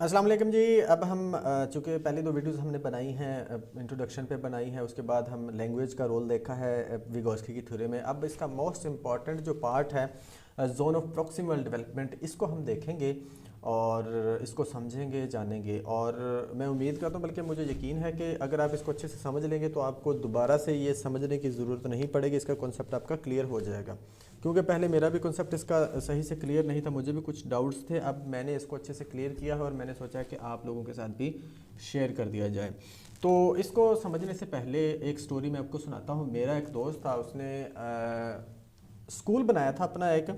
अस्सलाम वालेकुम जी। अब हम चूँकि पहले दो वीडियोस हमने बनाई हैं, इंट्रोडक्शन पे बनाई हैं, उसके बाद हम लैंग्वेज का रोल देखा है विगोस्की की थ्योरी में। अब इसका मोस्ट इम्पॉर्टेंट जो पार्ट है जोन ऑफ प्रॉक्सिमल डेवलपमेंट, इसको हम देखेंगे और इसको समझेंगे, जानेंगे। और मैं उम्मीद करता हूँ, बल्कि मुझे यकीन है कि अगर आप इसको अच्छे से समझ लेंगे तो आपको दोबारा से ये समझने की ज़रूरत नहीं पड़ेगी, इसका कॉन्सेप्ट आपका क्लियर हो जाएगा। क्योंकि पहले मेरा भी कॉन्सेप्ट इसका सही से क्लियर नहीं था, मुझे भी कुछ डाउट्स थे। अब मैंने इसको अच्छे से क्लियर किया है और मैंने सोचा है कि आप लोगों के साथ भी शेयर कर दिया जाए। तो इसको समझने से पहले एक स्टोरी मैं आपको सुनाता हूँ। मेरा एक दोस्त था, उसने स्कूल बनाया था अपना एक।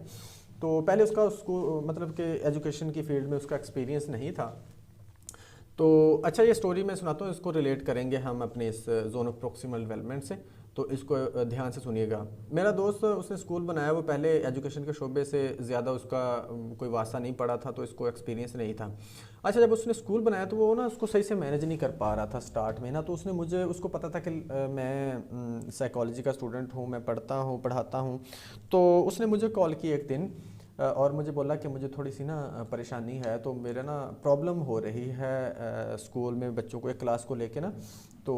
तो पहले उसका स्कूल मतलब कि एजुकेशन की फील्ड में उसका एक्सपीरियंस नहीं था। तो अच्छा, ये स्टोरी मैं सुनाता हूँ, इसको रिलेट करेंगे हम अपने इस जोन ऑफ प्रॉक्सिमल डेवलपमेंट से। तो इसको ध्यान से सुनिएगा। मेरा दोस्त, उसने स्कूल बनाया, वो पहले एजुकेशन के शोबे से ज़्यादा उसका कोई वास्ता नहीं पड़ा था, तो इसको एक्सपीरियंस नहीं था। अच्छा, जब उसने स्कूल बनाया तो वो ना उसको सही से मैनेज नहीं कर पा रहा था स्टार्ट में ना। तो उसको पता था कि मैं साइकोलॉजी का स्टूडेंट हूँ, मैं पढ़ाता हूँ। तो उसने मुझे कॉल की एक दिन और मुझे बोला कि मुझे थोड़ी सी ना परेशानी है, तो मेरे ना प्रॉब्लम हो रही है स्कूल में बच्चों को, एक क्लास को लेके ना। तो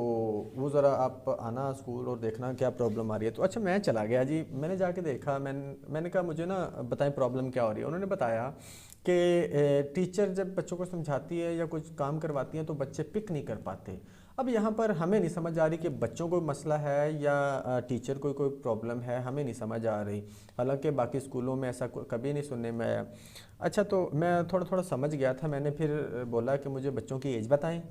वो ज़रा आप आना स्कूल और देखना क्या प्रॉब्लम आ रही है। तो अच्छा, मैं चला गया जी। मैंने जाके देखा, मैंने कहा मुझे ना बताएं प्रॉब्लम क्या हो रही है। उन्होंने बताया कि टीचर जब बच्चों को समझाती है या कुछ काम करवाती है तो बच्चे पिक नहीं कर पाते। अब यहाँ पर हमें नहीं समझ आ रही कि बच्चों को मसला है या टीचर को कोई प्रॉब्लम है, हमें नहीं समझ आ रही। हालांकि बाकी स्कूलों में ऐसा कभी नहीं सुनने में आया। अच्छा, तो मैं थोड़ा थोड़ा समझ गया था। मैंने फिर बोला कि मुझे बच्चों की एज बताएं,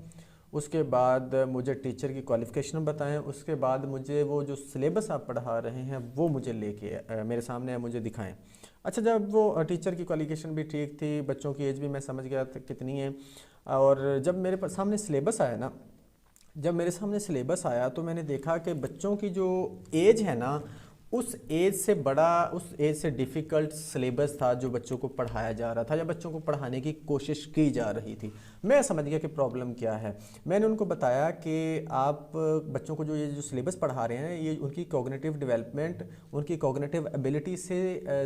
उसके बाद मुझे टीचर की क्वालिफ़िकेशन बताएं, उसके बाद मुझे वो जो सिलेबस आप पढ़ा रहे हैं वो मुझे लेके मेरे सामने मुझे दिखाएं। अच्छा, जब वो टीचर की क्वालिफ़िकेशन भी ठीक थी, बच्चों की एज भी मैं समझ गया था कितनी है। और जब सामने सिलेबस आया ना, जब मेरे सामने सिलेबस आया तो मैंने देखा कि बच्चों की जो एज है ना, उस एज से बड़ा, उस एज से डिफ़िकल्ट सिलेबस था जो बच्चों को पढ़ाया जा रहा था या बच्चों को पढ़ाने की कोशिश की जा रही थी। मैं समझ गया कि प्रॉब्लम क्या है। मैंने उनको बताया कि आप बच्चों को जो ये जो सिलेबस पढ़ा रहे हैं, ये उनकी कॉग्निटिव डेवलपमेंट, उनकी कॉग्निटिव एबिलिटी से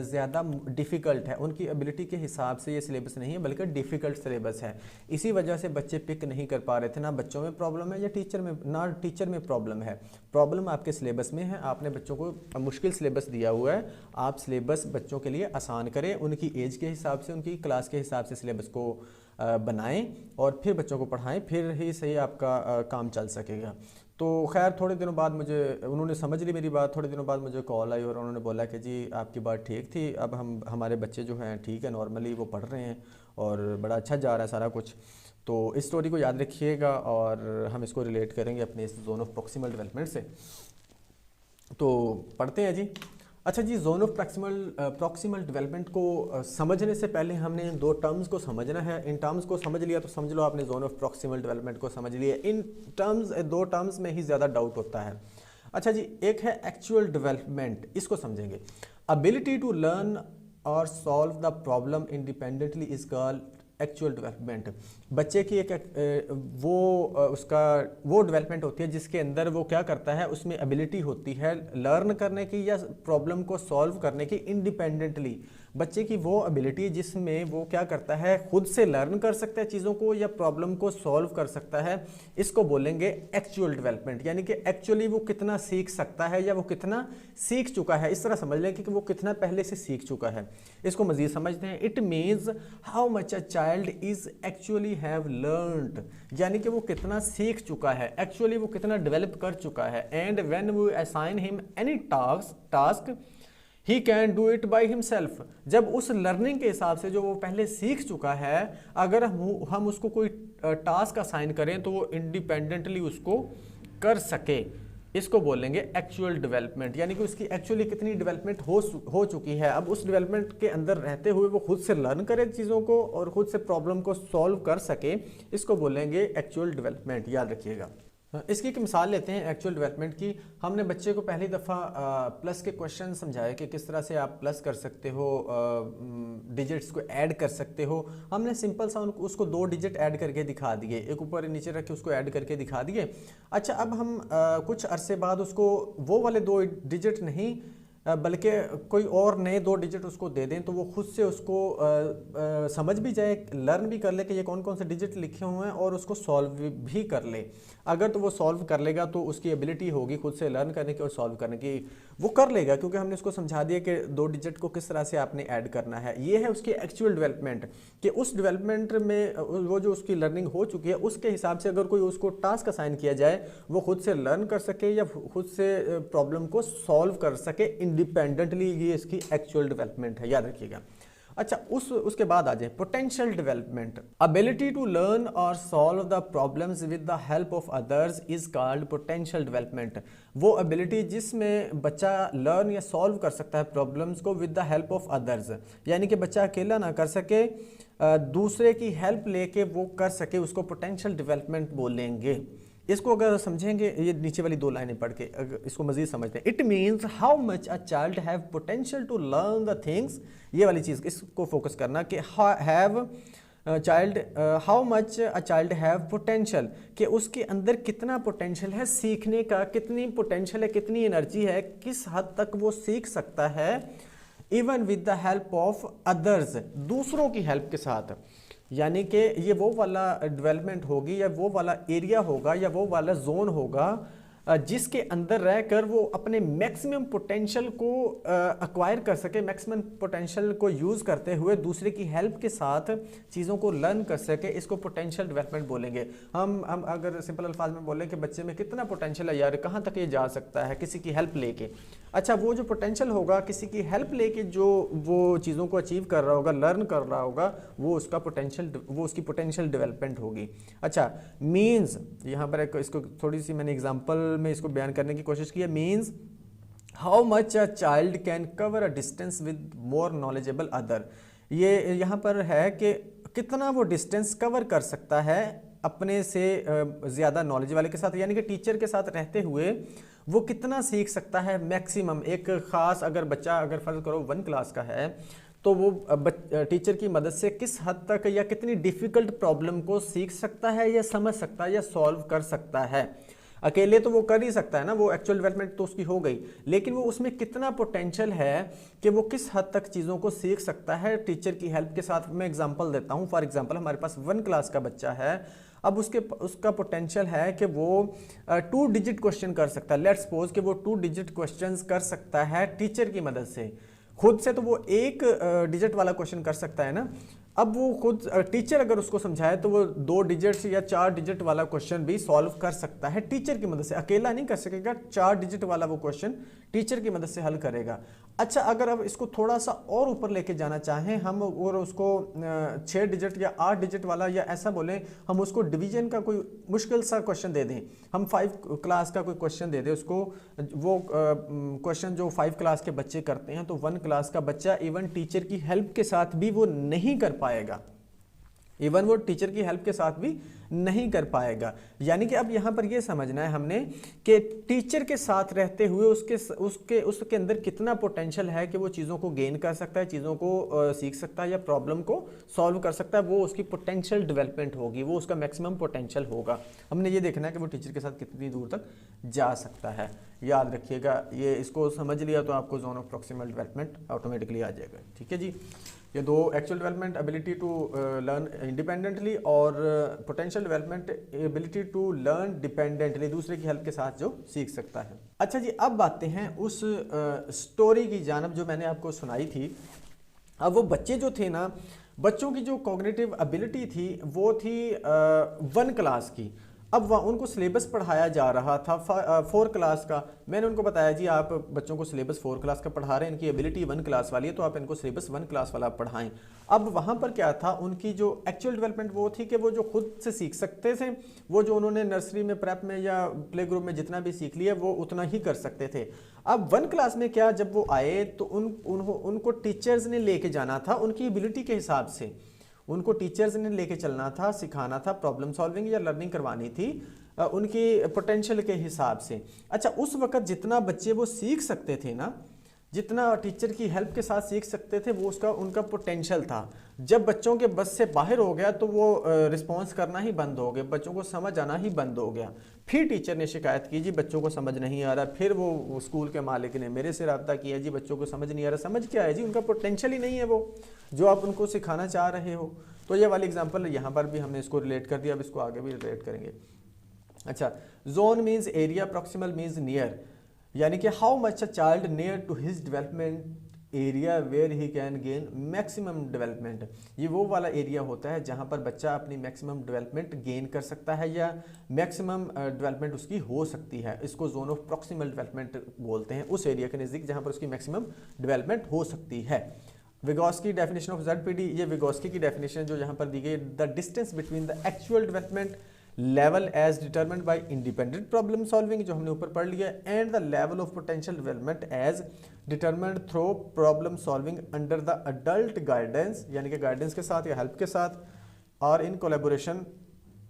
ज़्यादा डिफ़िकल्ट है। उनकी एबिलिटी के हिसाब से ये सिलेबस नहीं है, बल्कि डिफ़िकल्ट सिलेबस है। इसी वजह से बच्चे पिक नहीं कर पा रहे थे। ना बच्चों में प्रॉब्लम है या टीचर में, ना टीचर में प्रॉब्लम है। प्रॉब्लम आपके सिलेबस में है। आपने बच्चों को मुश्किल सिलेबस दिया हुआ है। आप सिलेबस बच्चों के लिए आसान करें, उनकी एज के हिसाब से, उनकी क्लास के हिसाब से सिलेबस को बनाएं और फिर बच्चों को पढ़ाएं, फिर ही सही आपका काम चल सकेगा। तो खैर, थोड़े दिनों बाद मुझे, उन्होंने समझ ली मेरी बात। थोड़े दिनों बाद मुझे कॉल आई और उन्होंने बोला कि जी आपकी बात ठीक थी, अब हमारे बच्चे जो हैं ठीक है, नॉर्मली वो पढ़ रहे हैं और बड़ा अच्छा जा रहा है सारा कुछ। तो इस स्टोरी को याद रखिएगा और हम इसको रिलेट करेंगे अपने इस जोन ऑफ प्रॉक्सिमल डेवलपमेंट से। तो पढ़ते हैं जी। अच्छा जी, जोन ऑफ प्रॉक्सिमल डेवलपमेंट को समझने से पहले हमने इन दो टर्म्स को समझना है। इन टर्म्स को समझ लिया तो समझ लो आपने जोन ऑफ प्रॉक्सिमल डेवलपमेंट को समझ लिया। इन टर्म्स, दो टर्म्स में ही ज़्यादा डाउट होता है। अच्छा जी, एक है एक्चुअल डेवलपमेंट, इसको समझेंगे। अबिलिटी टू लर्न और solve the problem independently is called actual development. बच्चे की उसका वो डेवलपमेंट होती है जिसके अंदर वो क्या करता है, उसमें एबिलिटी होती है लर्न करने की या प्रॉब्लम को सॉल्व करने की इंडिपेंडेंटली। बच्चे की वो एबिलिटी जिसमें वो क्या करता है, खुद से लर्न कर सकता है चीज़ों को या प्रॉब्लम को सॉल्व कर सकता है, इसको बोलेंगे एक्चुअल डेवलपमेंट। यानी कि एक्चुअली वो कितना सीख सकता है या वो कितना सीख चुका है, इस तरह समझ लें कि वो कितना पहले से सीख चुका है। इसको मजीद समझते हैं। It means how much a child is actually have learned, यानी कि वो कितना सीख चुका है, एक्चुअली वो कितना डेवलप कर चुका है। And when we assign him any task he can do it by himself. जब उस लर्निंग के हिसाब से जो वो पहले सीख चुका है, अगर हम उसको कोई टास्क असाइन करें तो वो इंडिपेंडेंटली उसको कर सके, इसको बोलेंगे एक्चुअल डेवलपमेंट। यानी कि उसकी एक्चुअली कितनी डेवलपमेंट हो चुकी है। अब उस डेवलपमेंट के अंदर रहते हुए वो खुद से लर्न करे चीज़ों को और खुद से प्रॉब्लम को सॉल्व कर सके, इसको बोलेंगे एक्चुअल डेवलपमेंट। याद रखिएगा। इसकी एक मिसाल लेते हैं एक्चुअल डेवलपमेंट की। हमने बच्चे को पहली दफ़ा प्लस के क्वेश्चन समझाए कि किस तरह से आप प्लस कर सकते हो, डिजिट्स को ऐड कर सकते हो। हमने सिंपल सा उसको 2 डिजिट ऐड करके दिखा दिए, एक ऊपर नीचे रख के उसको ऐड करके दिखा दिए। अच्छा, अब हम कुछ अरसे बाद उसको वो वाले 2 डिजिट नहीं बल्कि कोई और नए 2 डिजिट उसको दे दें तो वो खुद से उसको समझ भी जाए, लर्न भी कर ले कि ये कौन कौन से डिजिट लिखे हुए हैं और उसको सॉल्व भी कर ले। अगर तो वो सॉल्व कर लेगा तो उसकी एबिलिटी होगी खुद से लर्न करने की और सॉल्व करने की, वो कर लेगा क्योंकि हमने उसको समझा दिया कि 2 डिजिट को किस तरह से आपने ऐड करना है। ये है उसकी एक्चुअल डेवलपमेंट, कि उस डेवलपमेंट में वो जो उसकी लर्निंग हो चुकी है उसके हिसाब से अगर कोई उसको टास्क असाइन किया जाए वो खुद से लर्न कर सके या खुद से प्रॉब्लम को सॉल्व कर सके इंडिपेंडेंटली। ये इसकी एक्चुअल डेवलपमेंट है, याद रखिएगा। अच्छा, उसके बाद आ जाए potential development. Ability to learn और solve the problems with the help of others is called potential development. वो एबिलिटी जिसमें बच्चा लर्न या सॉल्व कर सकता है प्रॉब्लम्स को with the help of others, यानी कि बच्चा अकेला ना कर सके, दूसरे की हेल्प लेके वो कर सके, उसको पोटेंशियल डेवलपमेंट बोलेंगे। इसको अगर समझेंगे, ये नीचे वाली 2 लाइनें पढ़ के अगर इसको मजीद समझते हैं, it means how much a child have potential to learn the things. ये वाली चीज़ इसको फोकस करना कि have child, how much a child have potential, कि उसके अंदर कितना पोटेंशियल है सीखने का, कितनी पोटेंशियल है, कितनी एनर्जी है, किस हद तक वो सीख सकता है, even with the help of others, दूसरों की हेल्प के साथ। यानी कि ये वो वाला डेवलपमेंट होगी या वो वाला एरिया होगा या वो वाला जोन होगा जिसके अंदर रहकर वो अपने मैक्सिमम पोटेंशियल को अक्वायर कर सके, मैक्सिमम पोटेंशियल को यूज़ करते हुए दूसरे की हेल्प के साथ चीज़ों को लर्न कर सके। इसको पोटेंशियल डेवलपमेंट बोलेंगे। हम अगर सिंपल अल्फाज में बोलें कि बच्चे में कितना पोटेंशियल है यार, कहाँ तक ये जा सकता है किसी की हेल्प लेके। अच्छा, वो जो पोटेंशियल होगा किसी की हेल्प लेके जो वो चीज़ों को अचीव कर रहा होगा, लर्न कर रहा होगा, वो उसका पोटेंशियल, वो उसकी पोटेंशियल डेवलपमेंट होगी। अच्छा, मीन्स यहाँ पर इसको थोड़ी सी मैंने एग्जांपल में इसको बयान करने की कोशिश की है। Means how much a child can cover a distance with more knowledgeable other. ये यहाँ पर है कि कितना वो डिस्टेंस कवर कर सकता है अपने से ज़्यादा नॉलेज वाले के साथ, यानी कि टीचर के साथ रहते हुए वो कितना सीख सकता है मैक्सिमम। एक ख़ास अगर बच्चा, अगर फर्ज करो 1 क्लास का है, तो वो टीचर की मदद से किस हद तक या कितनी डिफ़िकल्ट प्रॉब्लम को सीख सकता है या समझ सकता है या सॉल्व कर सकता है। अकेले तो वो कर ही सकता है ना, वो एक्चुअल डेवलपमेंट तो उसकी हो गई, लेकिन वो उसमें कितना पोटेंशियल है कि वो किस हद तक चीज़ों को सीख सकता है टीचर की हेल्प के साथ। मैं एग्जांपल देता हूँ। फॉर एग्जांपल हमारे पास 1 क्लास का बच्चा है, अब उसका पोटेंशियल है कि वो 2 डिजिट क्वेश्चन कर सकता है। लेट्स सपोज कि वो 2 डिजिट क्वेश्चन कर सकता है टीचर की मदद से। खुद से तो वो 1 डिजिट वाला क्वेश्चन कर सकता है ना। अब वो खुद टीचर अगर उसको समझाए तो वो 2 डिजिट या 4 डिजिट वाला क्वेश्चन भी सॉल्व कर सकता है टीचर की मदद से। अकेला नहीं कर सकेगा, 4 डिजिट वाला वो क्वेश्चन टीचर की मदद से हल करेगा। अच्छा, अगर अब इसको थोड़ा सा और ऊपर लेके जाना चाहें हम और उसको 6 डिजिट या 8 डिजिट वाला, या ऐसा बोलें हम उसको डिवीजन का कोई मुश्किल सा क्वेश्चन दे दें, हम 5 क्लास का कोई क्वेश्चन दे दें उसको, वो क्वेश्चन जो 5 क्लास के बच्चे करते हैं, तो 1 क्लास का बच्चा इवन टीचर की हेल्प के साथ भी वो नहीं कर पाएगा, इवन वो टीचर की हेल्प के साथ भी नहीं कर पाएगा। यानी कि अब यहाँ पर ये समझना है हमने कि टीचर के साथ रहते हुए उसके अंदर कितना पोटेंशियल है कि वो चीज़ों को गेन कर सकता है, चीज़ों को सीख सकता है या प्रॉब्लम को सॉल्व कर सकता है। वो उसकी पोटेंशियल डेवलपमेंट होगी, वो उसका मैक्सिमम पोटेंशियल होगा। हमने ये देखना है कि वो टीचर के साथ कितनी दूर तक जा सकता है। याद रखिएगा, ये इसको समझ लिया तो आपको zone of proximal development automatically आ जाएगा। ठीक है जी, ये 2 actual development ability to learn independently और potential development ability to learn dependently, दूसरे की हेल्प के साथ जो सीख सकता है। अच्छा जी, अब आते हैं उस स्टोरी की जानब जो मैंने आपको सुनाई थी। अब वो बच्चे जो थे ना, बच्चों की जो कॉग्निटिव एबिलिटी थी वो थी 1 क्लास की। अब उनको सिलेबस पढ़ाया जा रहा था 4 क्लास का। मैंने उनको बताया जी आप बच्चों को सिलेबस 4 क्लास का पढ़ा रहे हैं, इनकी एबिलिटी 1 क्लास वाली है, तो आप इनको सिलेबस 1 क्लास वाला पढ़ाएं। अब वहाँ पर क्या था, उनकी जो एक्चुअल डेवलपमेंट वो थी कि वो जो खुद से सीख सकते थे, वो जो उन्होंने नर्सरी में, प्रेप में या प्ले ग्रुप में जितना भी सीख लिया वो उतना ही कर सकते थे। अब 1 क्लास में क्या, जब वो आए तो उनको टीचर्स ने लेके जाना था उनकी एबिलिटी के हिसाब से, उनको टीचर्स ने लेके चलना था, सिखाना था, प्रॉब्लम सॉल्विंग या लर्निंग करवानी थी उनकी पोटेंशियल के हिसाब से। अच्छा, उस वक्त जितना बच्चे वो सीख सकते थे ना, जितना टीचर की हेल्प के साथ सीख सकते थे, वो उनका पोटेंशियल था। जब बच्चों के बस से बाहर हो गया तो वो रिस्पॉन्स करना ही बंद हो गया, बच्चों को समझ आना ही बंद हो गया। फिर टीचर ने शिकायत की जी बच्चों को समझ नहीं आ रहा, फिर वो स्कूल के मालिक ने मेरे से रब्ता किया जी बच्चों को समझ नहीं आ रहा। समझ क्या है जी, उनका पोटेंशियल ही नहीं है वो जो आप उनको सिखाना चाह रहे हो। तो ये वाली एग्जाम्पल यहाँ पर भी हमने इसको रिलेट कर दिया, अब इसको आगे भी रिलेट करेंगे। अच्छा, zone means area, proximal means near, यानी कि how much a child near to his development area where he can gain maximum development. ये वो वाला एरिया होता है जहाँ पर बच्चा अपनी मैक्सिमम डेवलपमेंट गेन कर सकता है या मैक्सिमम डेवलपमेंट उसकी हो सकती है। इसको जोन ऑफ प्रॉक्सिमल डेवलपमेंट बोलते हैं, उस एरिया के नज़दीक जहाँ पर उसकी मैक्सिमम डेवलपमेंट हो सकती है। विगोस्की डेफिनेशन ऑफ ZPD, ये विगोस्की की डेफिनेशन जो यहाँ पर दी गई, the distance between the actual development level as determined by independent problem solving, जो हमने ऊपर पढ़ लिया, and the level of potential development as determined through problem solving under the adult guidance, यानी कि गाइडेंस के साथ या हेल्प के साथ, और in collaboration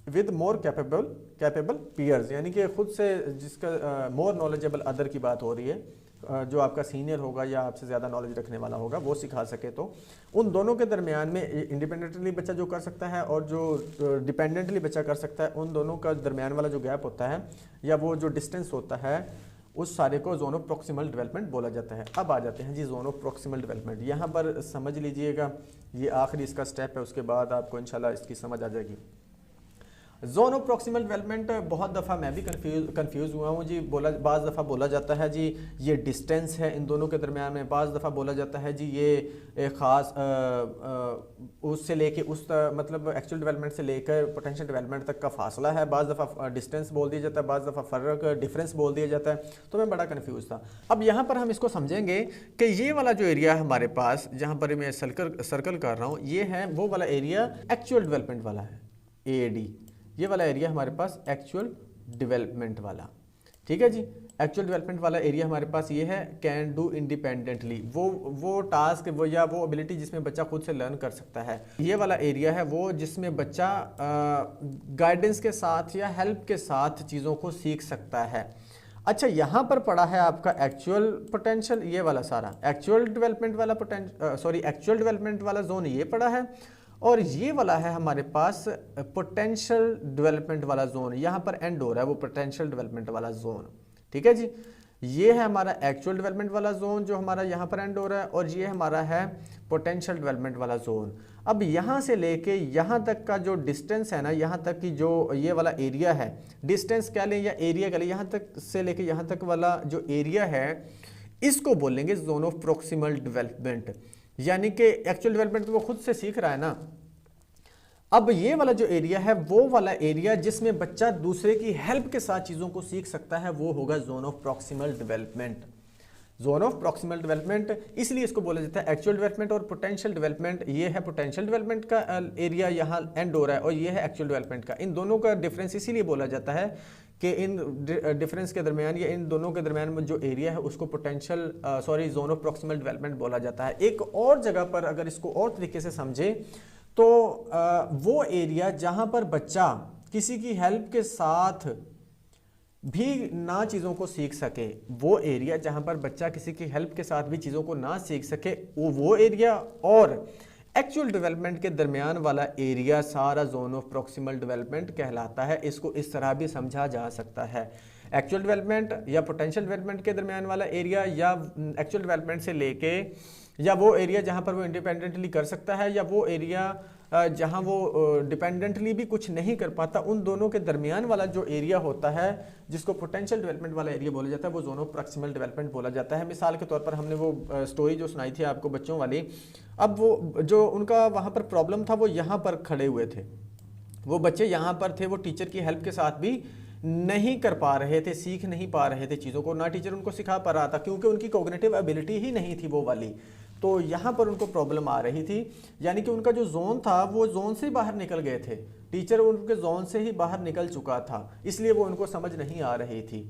with more capable peers, यानी कि खुद से जिसका मोर नॉलेजेबल अदर की बात हो रही है, जो आपका सीनियर होगा या आपसे ज़्यादा नॉलेज रखने वाला होगा वो सिखा सके। तो उन दोनों के दरमियान में इंडिपेंडेंटली बच्चा जो कर सकता है और जो डिपेंडेंटली बच्चा कर सकता है, उन दोनों का दरमियान वाला जो गैप होता है या वो जो डिस्टेंस होता है, उस सारे को जोन ऑफ प्रॉक्सिमल डेवलपमेंट बोला जाता है। अब आ जाते हैं जी जोन ऑफ प्रॉक्सिमल डेवलपमेंट। यहाँ पर समझ लीजिएगा, ये आखिरी इसका स्टेप है, उसके बाद आपको इंशाल्लाह इसकी समझ आ जाएगी। जोन ऑफ प्रॉक्सिमल डेवलपमेंट, बहुत दफ़ा मैं भी कंफ्यूज हुआ हूँ जी। बाज़ दफ़ा बोला जाता है जी ये डिस्टेंस है इन दोनों के दरमियान में, बाज़ दफ़ा बोला जाता है जी ये एक ख़ास उससे लेके उस मतलब एक्चुअल डेवलपमेंट से लेकर पोटेंशियल डेवलपमेंट तक का फासला है। बाज़ दफ़ा डिस्टेंस बोल दिया जाता है, बाज़ दफ़ा फ़र्क डिफरेंस बोल दिया जाता है। तो मैं बड़ा कन्फ्यूज़ था। अब यहाँ पर हम इसको समझेंगे कि ये वाला जो एरिया है हमारे पास, जहाँ पर मैं सर्कल कर रहा हूँ, ये है वो वाला एरिया एक्चुअल डेवलपमेंट वाला है, AD। ये वाला एरिया हमारे पास एक्चुअल डेवलपमेंट वाला, ठीक है जी। एक्चुअल डेवलपमेंट वाला एरिया हमारे पास ये है कैन डू इंडिपेंडेंटली, वो टास्क वो या वो एबिलिटी जिसमें बच्चा खुद से लर्न कर सकता है। ये वाला एरिया है वो जिसमें बच्चा गाइडेंस के साथ या हेल्प के साथ चीज़ों को सीख सकता है। अच्छा, यहाँ पर पड़ा है आपका एक्चुअल पोटेंशियल, ये वाला सारा एक्चुअल डेवलपमेंट वाला एक्चुअल डेवलपमेंट वाला जोन ये पड़ा है, और ये वाला है हमारे पास पोटेंशियल डेवलपमेंट वाला जोन। यहाँ पर एंड हो रहा है वो पोटेंशियल डेवलपमेंट वाला जोन, ठीक है जी। ये है हमारा एक्चुअल डेवलपमेंट वाला जोन जो हमारा यहाँ पर एंड हो रहा है, और ये हमारा है पोटेंशियल डेवलपमेंट वाला जोन। अब यहाँ से लेके यहाँ तक का जो डिस्टेंस है ना, यहाँ तक की जो ये वाला एरिया है, डिस्टेंस कह लें या एरिया कह लें, यहाँ तक से लेके यहाँ तक वाला जो एरिया है, इसको बोलेंगे जोन ऑफ प्रॉक्सिमल डेवलपमेंट। यानी कि एक्चुअल डेवलपमेंट तो वो खुद से सीख रहा है ना। अब ये वाला जो एरिया है वो वाला एरिया जिसमें बच्चा दूसरे की हेल्प के साथ चीज़ों को सीख सकता है, वो होगा zone of proximal development. Zone of proximal development इसलिए इसको बोला जाता है एक्चुअल डेवलपमेंट और पोटेंशियल डेवलपमेंट। ये है पोटेंशियल डेवलपमेंट का एरिया, यहाँ एंड हो रहा है, और ये है एक्चुअल डेवलपमेंट का। इन दोनों का डिफरेंस इसीलिए बोला जाता है कि इन डिफरेंस के दरमियान या इन दोनों के दरमियान में जो एरिया है उसको जोन ऑफ प्रॉक्सिमल डेवलपमेंट बोला जाता है। एक और जगह पर अगर इसको और तरीके से समझे तो वो एरिया जहाँ पर बच्चा किसी की हेल्प के साथ भी ना चीज़ों को सीख सके, वो एरिया जहाँ पर बच्चा किसी की हेल्प के साथ भी चीज़ों को ना सीख सके, वो एरिया और एक्चुअल डेवलपमेंट के दरमियान वाला एरिया सारा जोन ऑफ प्रॉक्सिमल डेवलपमेंट कहलाता है। इसको इस तरह भी समझा जा सकता है, एक्चुअल डेवलपमेंट या पोटेंशियल डेवलपमेंट के दरमियान वाला एरिया, या एक्चुअल डेवलपमेंट से लेके या वो एरिया जहाँ पर वो इंडिपेंडेंटली कर सकता है, या वो एरिया जहाँ वो डिपेंडेंटली भी कुछ नहीं कर पाता, उन दोनों के दरमियान वाला जो एरिया होता है जिसको पोटेंशियल डेवलपमेंट वाला एरिया बोला जाता है, वो जोन ऑफ प्रॉक्सिमल डेवलपमेंट बोला जाता है। मिसाल के तौर पर हमने वो स्टोरी जो सुनाई थी आपको बच्चों वाली, अब वो जो उनका वहाँ पर प्रॉब्लम था वो यहाँ पर खड़े हुए थे, वो बच्चे यहाँ पर थे, वो टीचर की हेल्प के साथ भी नहीं कर पा रहे थे, सीख नहीं पा रहे थे चीज़ों को, ना टीचर उनको सिखा पा रहा था क्योंकि उनकी कॉग्निटिव एबिलिटी ही नहीं थी वो वाली। तो यहाँ पर उनको प्रॉब्लम आ रही थी, यानी कि उनका जो जोन था वो जोन से बाहर निकल गए थे, टीचर उनके जोन से ही बाहर निकल चुका था, इसलिए वो उनको समझ नहीं आ रही थी।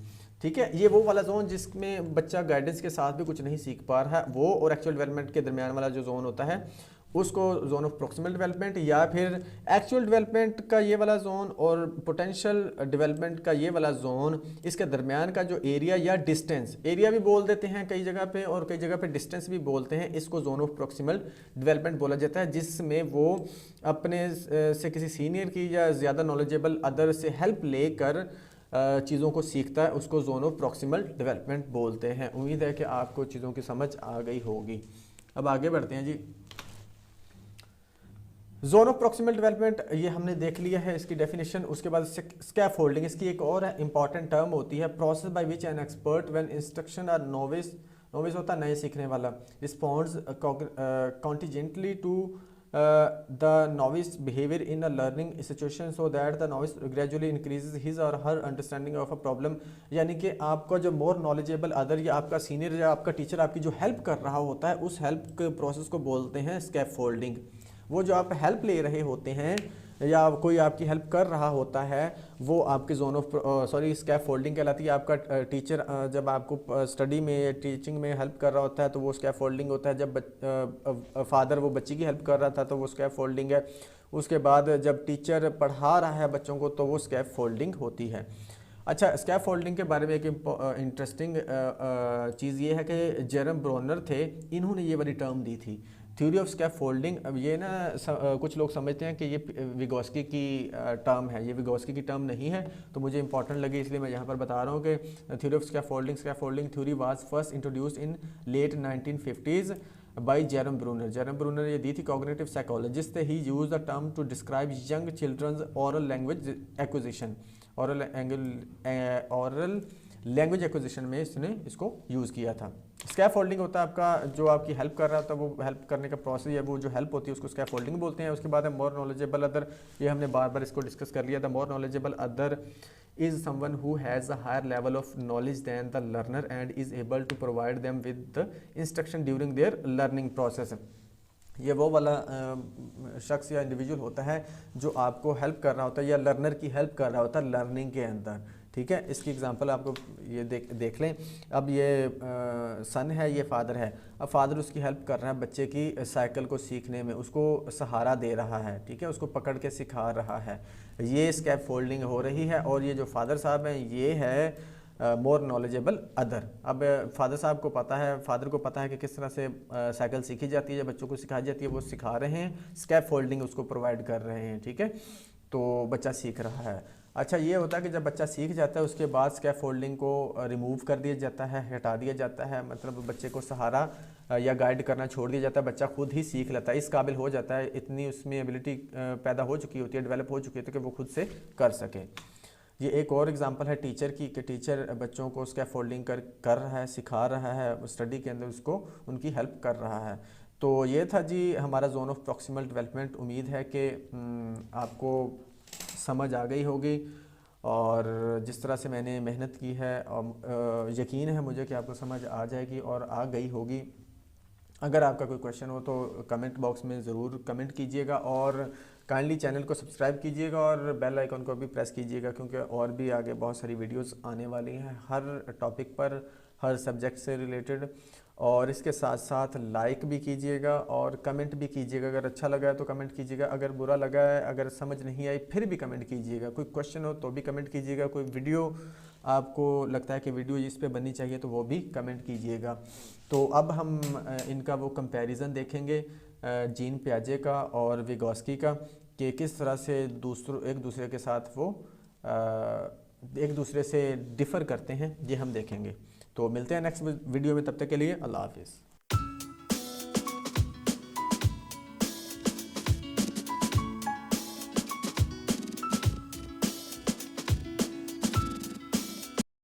ठीक है, ये वो वाला जोन जिसमें बच्चा गाइडेंस के साथ भी कुछ नहीं सीख पा रहा है, वो और एक्चुअल डेवलपमेंट के दरमियान वाला जो जोन होता है उसको जोन ऑफ प्रॉक्सिमल डेवलपमेंट, या फिर एक्चुअल डेवलपमेंट का ये वाला जोन और पोटेंशियल डेवलपमेंट का ये वाला जोन, इसके दरमियान का जो एरिया या डिस्टेंस, एरिया भी बोल देते हैं कई जगह पे और कई जगह पे डिस्टेंस भी बोलते हैं, इसको जोन ऑफ प्रॉक्सिमल डेवलपमेंट बोला जाता है, जिसमें वो अपने से किसी सीनियर की या ज़्यादा नॉलेजेबल अदर से हेल्प लेकर चीज़ों को सीखता है, उसको जोन ऑफ प्रॉक्सिमल डेवलपमेंट बोलते हैं। उम्मीद है कि आपको चीज़ों की समझ आ गई होगी। अब आगे बढ़ते हैं जी। जोन ऑफ प्रॉक्सिमल डेवलपमेंट ये हमने देख लिया है इसकी डेफिनेशन। उसके बाद स्कैफोल्डिंग, इसकी एक और इंपॉर्टेंट टर्म होती है, process by which an expert when instruction are novice, novice होता है नए सीखने वाला, responds contingently to the novice behaviour in a learning situation so that the novice gradually increases his और her understanding of a problem. यानी कि आपका जो मोर नॉलेजेबल अदर या आपका सीनियर या आपका टीचर आपकी जो हेल्प कर रहा होता है, उस हेल्प के प्रोसेस को बोलते हैं स्कैफोल्डिंग। वो जो आप हेल्प ले रहे होते हैं या कोई आपकी हेल्प कर रहा होता है, वो आपकी जोन ऑफ स्कैफोल्डिंग कहलाती है। आपका टीचर जब आपको स्टडी में टीचिंग में हेल्प कर रहा होता है तो वो स्कैफोल्डिंग होता है। जब फादर वो बच्ची की हेल्प कर रहा था तो वो स्कैफोल्डिंग है। उसके बाद जब टीचर पढ़ा रहा है बच्चों को तो वो स्कैफोल्डिंग होती है। अच्छा, स्कैफोल्डिंग के बारे में एक इंटरेस्टिंग चीज़ ये है कि जेरम ब्रोनर थे, इन्होंने ये वाली टर्म दी थी, थ्योरी ऑफ स्कैफोल्डिंग। अब ये ना कुछ लोग समझते हैं कि ये विगोस्की की टर्म है, ये विगोस्की की टर्म नहीं है, तो मुझे इंपॉर्टेंट लगी इसलिए मैं यहाँ पर बता रहा हूँ कि theory of scaffolding, scaffolding theory was first introduced in late 1950s by Jerome Bruner. Jerome Bruner ये दी थी, कॉग्निटिव साइकोलॉजिस्ट थे। He use the term to describe young children's oral language acquisition, oral language acquisition में इसने इसको use किया था। Scaffolding होता है आपका जो आपकी हेल्प कर रहा था, वो हेल्प करने का प्रोसेस या वो जो हेल्प होती है उसको स्कैफोल्डिंग बोलते हैं। उसके बाद है मोर नॉलेजेबल अदर, ये हमने बार बार इसको डिस्कस कर लिया था। More knowledgeable other is someone who has a higher level of knowledge than the learner and is able to provide them with the instruction during their learning process. ये वो वाला शख्स या इंडिविजुअल होता है जो आपको हेल्प कर रहा होता है या लर्नर की हेल्प कर रहा होता है लर्निंग के अंदर, ठीक है। इसकी एग्जांपल आपको ये देख लें। अब ये सन है, ये फादर है। अब फादर उसकी हेल्प कर रहा है बच्चे की साइकिल को सीखने में, उसको सहारा दे रहा है, ठीक है, उसको पकड़ के सिखा रहा है। ये स्कैफोल्डिंग हो रही है। और ये जो फादर साहब हैं ये है मोर नॉलेजेबल अदर। अब फादर साहब को पता है, फादर को पता है कि किस तरह से साइकिल सीखी जाती है, बच्चों को सिखाई जाती है, वो सिखा रहे हैं, स्कैफोल्डिंग उसको प्रोवाइड कर रहे हैं, ठीक है, तो बच्चा सीख रहा है। अच्छा, ये होता है कि जब बच्चा सीख जाता है उसके बाद स्कैफोल्डिंग को रिमूव कर दिया जाता है, हटा दिया जाता है, मतलब बच्चे को सहारा या गाइड करना छोड़ दिया जाता है, बच्चा खुद ही सीख लेता है, इस काबिल हो जाता है, इतनी उसमें एबिलिटी पैदा हो चुकी होती है, डेवलप हो चुकी होती है कि वो खुद से कर सके। ये एक और एग्जांपल है टीचर की कि टीचर बच्चों को स्कैफोल्डिंग कर रहा है, सिखा रहा है, स्टडी के अंदर उसको उनकी हेल्प कर रहा है। तो ये था जी हमारा जोन ऑफ प्रॉक्सिमल डेवलपमेंट। उम्मीद है कि आपको समझ आ गई होगी और जिस तरह से मैंने मेहनत की है और यकीन है मुझे कि आपको समझ आ जाएगी और आ गई होगी। अगर आपका कोई क्वेश्चन हो तो कमेंट बॉक्स में ज़रूर कमेंट कीजिएगा और काइंडली चैनल को सब्सक्राइब कीजिएगा और बेल आइकन को भी प्रेस कीजिएगा, क्योंकि और भी आगे बहुत सारी वीडियोस आने वाली हैं हर टॉपिक पर, हर सब्जेक्ट से रिलेटेड। और इसके साथ साथ लाइक भी कीजिएगा और कमेंट भी कीजिएगा। अगर अच्छा लगा है तो कमेंट कीजिएगा, अगर बुरा लगा है, अगर समझ नहीं आई फिर भी कमेंट कीजिएगा। कोई क्वेश्चन हो तो भी कमेंट कीजिएगा, कोई वीडियो आपको लगता है कि वीडियो इस पे बननी चाहिए तो वो भी कमेंट कीजिएगा। तो अब हम इनका वो कंपैरिजन देखेंगे जीन पियाजे का और विगोस्की का, कि किस तरह से एक दूसरे के साथ वो एक दूसरे से डिफ़र करते हैं, ये हम देखेंगे। तो मिलते हैं नेक्स्ट वीडियो में, तब तक के लिए अल्लाह हाफिज़।